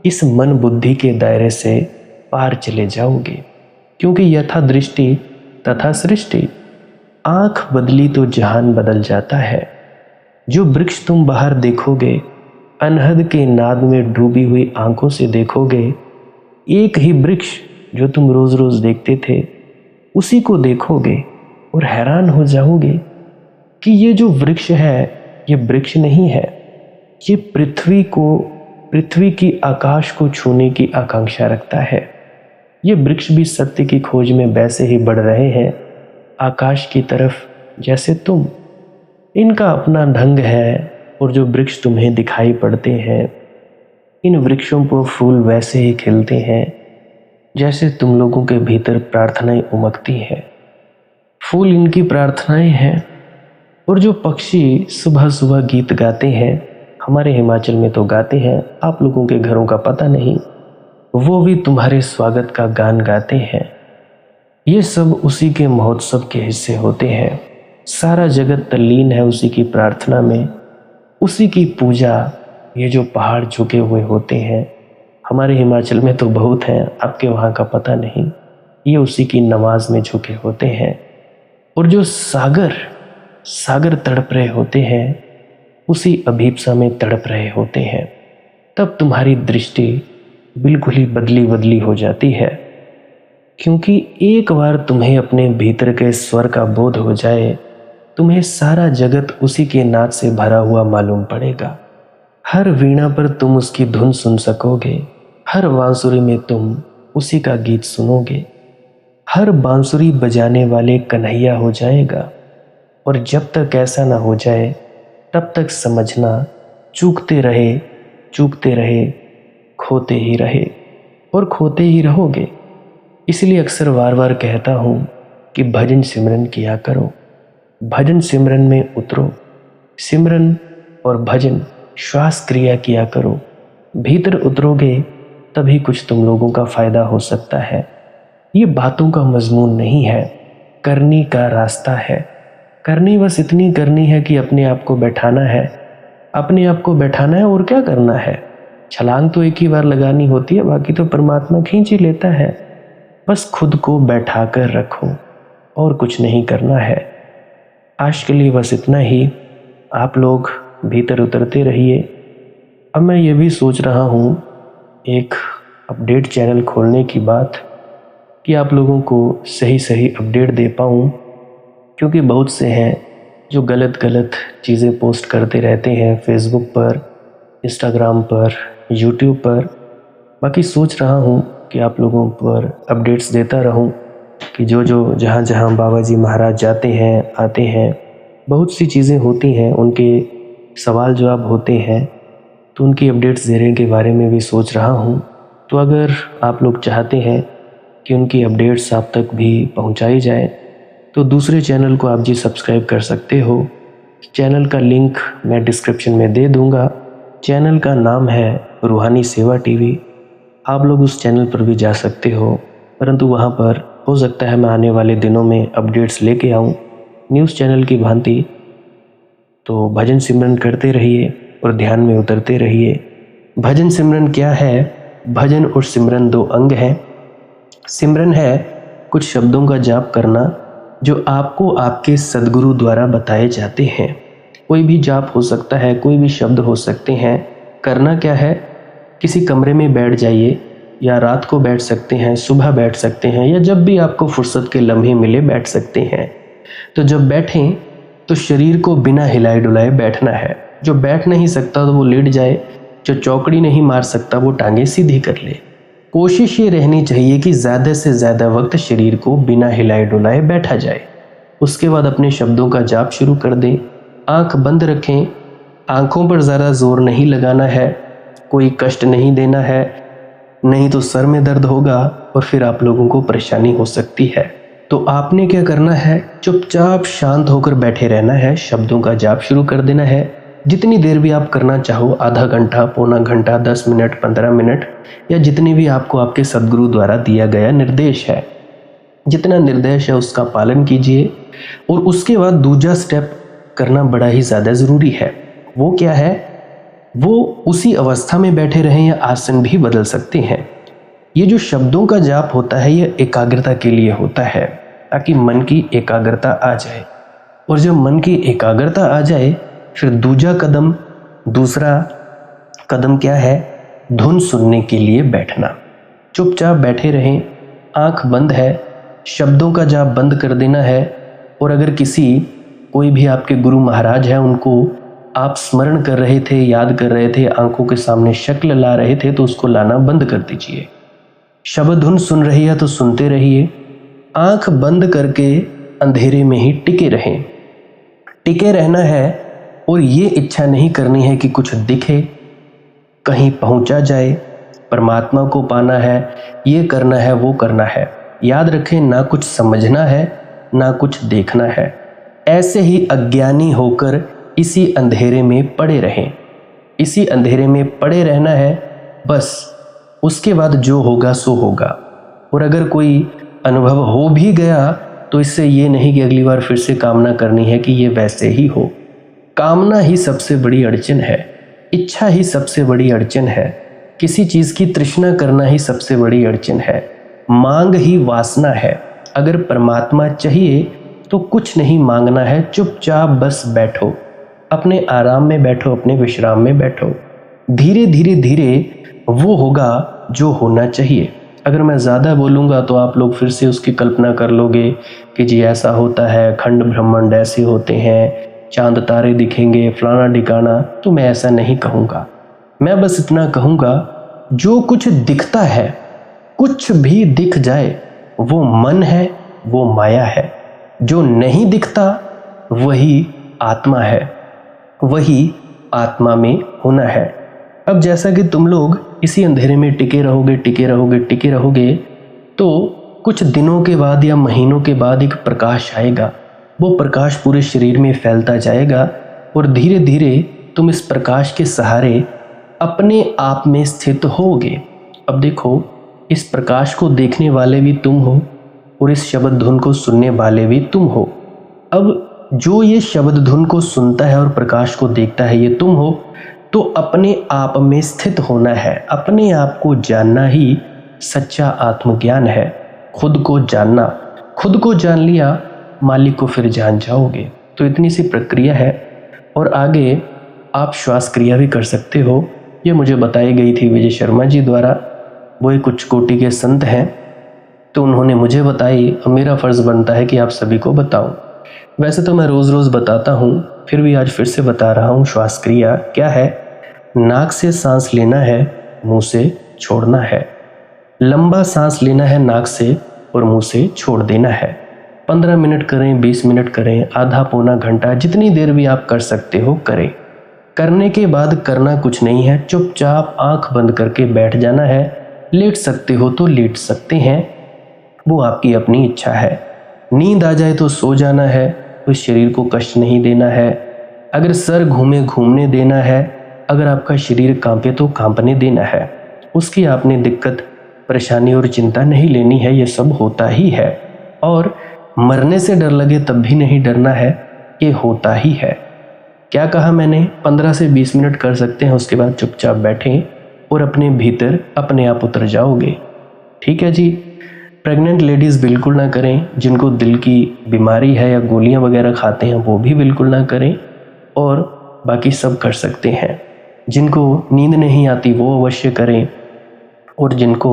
इस मन बुद्धि के दायरे से पार चले जाओगे। क्योंकि यथा दृष्टि तथा सृष्टि, आंख बदली तो जहान बदल जाता है। जो वृक्ष तुम बाहर देखोगे, अनहद के नाद में डूबी हुई आंखों से देखोगे, एक ही वृक्ष जो तुम रोज रोज देखते थे उसी को देखोगे और हैरान हो जाओगे कि ये जो वृक्ष है ये वृक्ष नहीं है, ये पृथ्वी की आकाश को छूने की आकांक्षा रखता है। ये वृक्ष भी सत्य की खोज में वैसे ही बढ़ रहे हैं आकाश की तरफ जैसे तुम। इनका अपना ढंग है, और जो वृक्ष तुम्हें दिखाई पड़ते हैं, इन वृक्षों पर फूल वैसे ही खिलते हैं जैसे तुम लोगों के भीतर प्रार्थनाएं उमकती हैं। फूल इनकी प्रार्थनाएं हैं। और जो पक्षी सुबह सुबह गीत गाते हैं, हमारे हिमाचल में तो गाते हैं, आप लोगों के घरों का पता नहीं, वो भी तुम्हारे स्वागत का गान गाते हैं। ये सब उसी के महोत्सव के हिस्से होते हैं। सारा जगत तल्लीन है उसी की प्रार्थना में, उसी की पूजा ये जो पहाड़ झुके हुए होते हैं, हमारे हिमाचल में तो बहुत हैं, आपके वहाँ का पता नहीं, ये उसी की नमाज में झुके होते हैं। और जो सागर सागर तड़प रहे होते हैं, उसी अभीप्सा में तड़प रहे होते हैं। तब तुम्हारी दृष्टि बिल्कुल ही बदली बदली हो जाती है, क्योंकि एक बार तुम्हें अपने भीतर के स्वर का बोध हो जाए, तुम्हें सारा जगत उसी के नाद से भरा हुआ मालूम पड़ेगा। हर वीणा पर तुम उसकी धुन सुन सकोगे, हर बांसुरी में तुम उसी का गीत सुनोगे, हर बांसुरी बजाने वाले कन्हैया हो जाएगा। और जब तक ऐसा ना हो जाए, तब तक समझना चूकते रहे, खोते ही रहे और खोते ही रहोगे। इसलिए अक्सर बार बार कहता हूँ कि भजन सिमरन किया करो, भजन सिमरन में उतरो, सिमरन और भजन श्वास क्रिया किया करो। भीतर उतरोगे तभी कुछ तुम लोगों का फायदा हो सकता है। ये बातों का मजमून नहीं है, करनी का रास्ता है। करनी बस इतनी करनी है कि अपने आप को बैठाना है, अपने आप को बैठाना है और क्या करना है। छलांग तो एक ही बार लगानी होती है, बाकी तो परमात्मा खींच ही लेता है। बस खुद को बैठा कर रखो और कुछ नहीं करना है। आज के लिए बस इतना ही। आप लोग भीतर उतरते रहिए। अब मैं ये भी सोच रहा हूँ एक अपडेट चैनल खोलने की बात, कि आप लोगों को सही सही अपडेट दे पाऊँ, क्योंकि बहुत से हैं जो गलत गलत चीज़ें पोस्ट करते रहते हैं फेसबुक पर, इंस्टाग्राम पर, यूट्यूब पर। बाकी सोच रहा हूँ कि आप लोगों पर अपडेट्स देता रहूँ कि जो जो जहाँ जहाँ बाबा जी महाराज जाते हैं आते हैं, बहुत सी चीज़ें होती हैं, उनके सवाल जवाब होते हैं, तो उनकी अपडेट्स देने के बारे में भी सोच रहा हूँ। तो अगर आप लोग चाहते हैं कि उनकी अपडेट्स आप तक भी पहुँचाई जाए, तो दूसरे चैनल को आप जी सब्सक्राइब कर सकते हो। चैनल का लिंक मैं डिस्क्रिप्शन में दे दूँगा। चैनल का नाम है रूहानी सेवा टीवी। आप लोग उस चैनल पर भी जा सकते हो, परंतु वहाँ पर हो सकता है मैं आने वाले दिनों में अपडेट्स लेके आऊँ न्यूज़ चैनल की भांति। तो भजन सिमरन करते रहिए और ध्यान में उतरते रहिए। भजन सिमरन क्या है? भजन और सिमरन दो अंग हैं। सिमरन है कुछ शब्दों का जाप करना जो आपको आपके सद्गुरु द्वारा बताए जाते हैं। कोई भी जाप हो सकता है, कोई भी शब्द हो सकते हैं। करना क्या है? किसी कमरे में बैठ जाइए, या रात को बैठ सकते हैं, सुबह बैठ सकते हैं, या जब भी आपको फुर्सत के लम्हे मिले बैठ सकते हैं। तो जब बैठें तो शरीर को बिना हिलाए डुलाए बैठना है। जो बैठ नहीं सकता तो वो लेट जाए, जो चौकड़ी नहीं मार सकता वो टांगे सीधी कर ले। कोशिश ये रहनी चाहिए कि ज़्यादा से ज़्यादा वक्त शरीर को बिना हिलाए डुलाए बैठा जाए। उसके बाद अपने शब्दों का जाप शुरू कर दें। आंख बंद रखें, आंखों पर ज़्यादा जोर नहीं लगाना है, कोई कष्ट नहीं देना है, नहीं तो सर में दर्द होगा और फिर आप लोगों को परेशानी हो सकती है। तो आपने क्या करना है? चुपचाप शांत होकर बैठे रहना है, शब्दों का जाप शुरू कर देना है। जितनी देर भी आप करना चाहो, आधा घंटा, पौना घंटा, 10 मिनट, 15 मिनट, या जितनी भी आपको आपके सद्गुरु द्वारा दिया गया निर्देश है, जितना निर्देश है उसका पालन कीजिए। और उसके बाद दूसरा स्टेप करना बड़ा ही ज़्यादा ज़रूरी है। वो क्या है? वो उसी अवस्था में बैठे रहें या आसन भी बदल सकते हैं। ये जो शब्दों का जाप होता है ये एकाग्रता के लिए होता है, ताकि मन की एकाग्रता आ जाए। और जब मन की एकाग्रता आ जाए, फिर दूसरा कदम क्या है? धुन सुनने के लिए बैठना। चुपचाप बैठे रहें, आंख बंद है, शब्दों का जाप बंद कर देना है। और अगर कोई भी आपके गुरु महाराज हैं, उनको आप स्मरण कर रहे थे, याद कर रहे थे, आंखों के सामने शक्ल ला रहे थे, तो उसको लाना बंद कर दीजिए। शब्द धुन सुन रही है तो सुनते रहिए। आंख बंद करके अंधेरे में ही टिके रहें। टिके रहना है और ये इच्छा नहीं करनी है कि कुछ दिखे, कहीं पहुंचा जाए, परमात्मा को पाना है, ये करना है, वो करना है। याद रखें, ना कुछ समझना है, ना कुछ देखना है। ऐसे ही अज्ञानी होकर इसी अंधेरे में पड़े रहें। इसी अंधेरे में पड़े रहना है बस। उसके बाद जो होगा सो होगा। और अगर कोई अनुभव हो भी गया तो इससे ये नहीं कि अगली बार फिर से कामना करनी है कि ये वैसे ही हो। कामना ही सबसे बड़ी अड़चन है। इच्छा ही सबसे बड़ी अड़चन है। किसी चीज़ की तृष्णा करना ही सबसे बड़ी अड़चन है। मांग ही वासना है। अगर परमात्मा चाहिए तो कुछ नहीं मांगना है, चुपचाप बस बैठो, अपने आराम में बैठो, अपने विश्राम में बैठो। धीरे धीरे धीरे वो होगा जो होना चाहिए। अगर मैं ज़्यादा बोलूँगा तो आप लोग फिर से उसकी कल्पना कर लोगे कि जी ऐसा होता है, खंड ब्रह्मांड ऐसे होते हैं, चांद तारे दिखेंगे, फलाना ढिकाना। तो मैं ऐसा नहीं कहूँगा। मैं बस इतना कहूँगा, जो कुछ दिखता है, कुछ भी दिख जाए, वो मन है, वो माया है। जो नहीं दिखता वही आत्मा है, वही आत्मा में होना है। अब जैसा कि तुम लोग इसी अंधेरे में टिके रहोगे, टिके रहोगे, टिके रहोगे, तो कुछ दिनों के बाद या महीनों के बाद एक प्रकाश आएगा। वो प्रकाश पूरे शरीर में फैलता जाएगा और धीरे धीरे तुम इस प्रकाश के सहारे अपने आप में स्थित होगे। अब देखो, इस प्रकाश को देखने वाले भी तुम हो और इस शब्द धुन को सुनने वाले भी तुम हो। अब जो ये शब्द धुन को सुनता है और प्रकाश को देखता है, ये तुम हो। तो अपने आप में स्थित होना है, अपने आप को जानना ही सच्चा आत्मज्ञान है। खुद को जानना, खुद को जान लिया, मालिक को फिर जान जाओगे। तो इतनी सी प्रक्रिया है। और आगे आप श्वास क्रिया भी कर सकते हो। ये मुझे बताई गई थी विजय शर्मा जी द्वारा। वो एक उच्च कोटि के संत हैं, तो उन्होंने मुझे बताई और मेरा फ़र्ज़ बनता है कि आप सभी को बताऊं। वैसे तो मैं रोज़ रोज़ बताता हूं, फिर भी आज फिर से बता रहा हूं। श्वास क्रिया क्या है? नाक से सांस लेना है, मुंह से छोड़ना है। लंबा सांस लेना है नाक से और मुंह से छोड़ देना है। 15 मिनट करें, 20 मिनट करें, आधा पौना घंटा, जितनी देर भी आप कर सकते हो करें। करने के बाद करना कुछ नहीं है, चुपचाप आंख बंद करके बैठ जाना है। लेट सकते हो तो लेट सकते हैं, वो आपकी अपनी इच्छा है। नींद आ जाए तो सो जाना है, उस शरीर को कष्ट नहीं देना है। अगर सर घूमे घूमने देना है, अगर आपका शरीर कांपे तो कांपने देना है। उसकी आपने दिक्कत, परेशानी और चिंता नहीं लेनी है, ये सब होता ही है। और मरने से डर लगे तब भी नहीं डरना है, ये होता ही है। क्या कहा मैंने? 15 से 20 मिनट कर सकते हैं, उसके बाद चुपचाप बैठें और अपने भीतर अपने आप उतर जाओगे। ठीक है जी। प्रेग्नेंट लेडीज़ बिल्कुल ना करें, जिनको दिल की बीमारी है या गोलियां वगैरह खाते हैं वो भी बिल्कुल ना करें, और बाकी सब कर सकते हैं। जिनको नींद नहीं आती वो अवश्य करें, और जिनको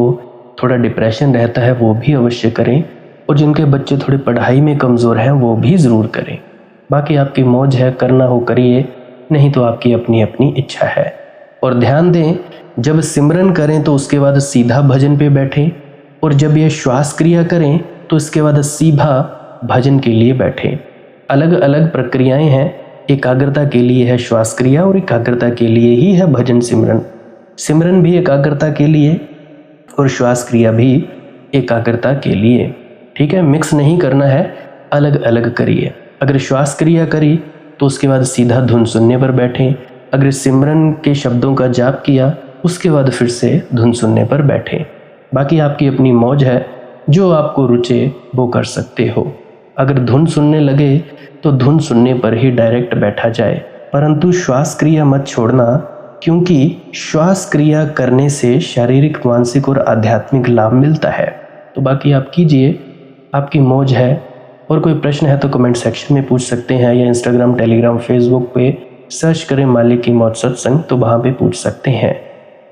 थोड़ा डिप्रेशन रहता है वो भी अवश्य करें, और जिनके बच्चे थोड़े पढ़ाई में कमज़ोर हैं वो भी ज़रूर करें। बाकी आपकी मौज है, करना हो करिए, नहीं तो आपकी अपनी अपनी इच्छा है। और ध्यान दें, जब सिमरन करें तो उसके बाद सीधा भजन पे बैठें, और जब ये श्वास क्रिया करें तो इसके बाद सीधा भजन के लिए बैठें। अलग अलग प्रक्रियाएं हैं। एकाग्रता के लिए है श्वास क्रिया और एकाग्रता के लिए ही है भजन सिमरन। सिमरन भी एकाग्रता के लिए और श्वास क्रिया भी एकाग्रता के लिए। ठीक है, मिक्स नहीं करना है, अलग अलग करिए। अगर श्वास क्रिया करी तो उसके बाद सीधा धुन सुनने पर बैठें। अगर सिमरन के शब्दों का जाप किया उसके बाद फिर से धुन सुनने पर बैठें। बाकी आपकी अपनी मौज है, जो आपको रुचे वो कर सकते हो। अगर धुन सुनने लगे तो धुन सुनने पर ही डायरेक्ट बैठा जाए, परंतु श्वास क्रिया मत छोड़ना, क्योंकि श्वास क्रिया करने से शारीरिक, मानसिक और आध्यात्मिक लाभ मिलता है। तो बाकी आप कीजिए, आपकी मौज है। और कोई प्रश्न है तो कमेंट सेक्शन में पूछ सकते हैं, या इंस्टाग्राम, टेलीग्राम, फेसबुक पे सर्च करें मालिक की मौज सत्संग, तो वहाँ पे पूछ सकते हैं।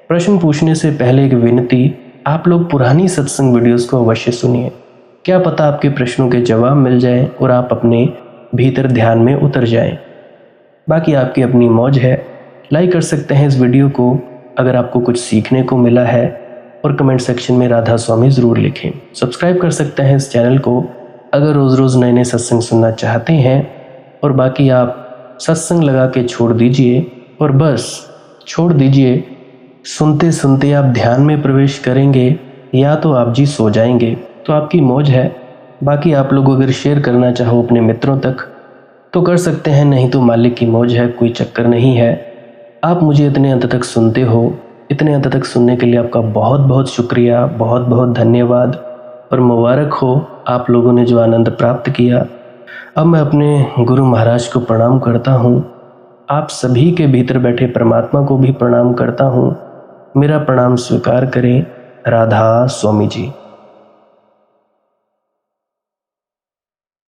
प्रश्न पूछने से पहले एक विनती, आप लोग पुरानी सत्संग वीडियोस को अवश्य सुनिए। क्या पता आपके प्रश्नों के जवाब मिल जाएं और आप अपने भीतर ध्यान में उतर जाएं। बाकी आपकी अपनी मौज है। लाइक कर सकते हैं इस वीडियो को अगर आपको कुछ सीखने को मिला है, और कमेंट सेक्शन में राधा स्वामी ज़रूर लिखें। सब्सक्राइब कर सकते हैं इस चैनल को अगर रोज़ रोज़ नए नए सत्संग सुनना चाहते हैं। और बाकी आप सत्संग लगा के छोड़ दीजिए, और बस छोड़ दीजिए। सुनते सुनते आप ध्यान में प्रवेश करेंगे या तो आप जी सो जाएंगे, तो आपकी मौज है। बाकी आप लोग अगर शेयर करना चाहो अपने मित्रों तक तो कर सकते हैं, नहीं तो मालिक की मौज है, कोई चक्कर नहीं है। आप मुझे इतने अंत तक सुनते हो, इतने अंत तक सुनने के लिए आपका बहुत बहुत शुक्रिया, बहुत बहुत धन्यवाद, और मुबारक हो आप लोगों ने जो आनंद प्राप्त किया। अब मैं अपने गुरु महाराज को प्रणाम करता हूँ। आप सभी के भीतर बैठे परमात्मा को भी प्रणाम करता हूँ। मेरा प्रणाम स्वीकार करें। राधा स्वामी जी।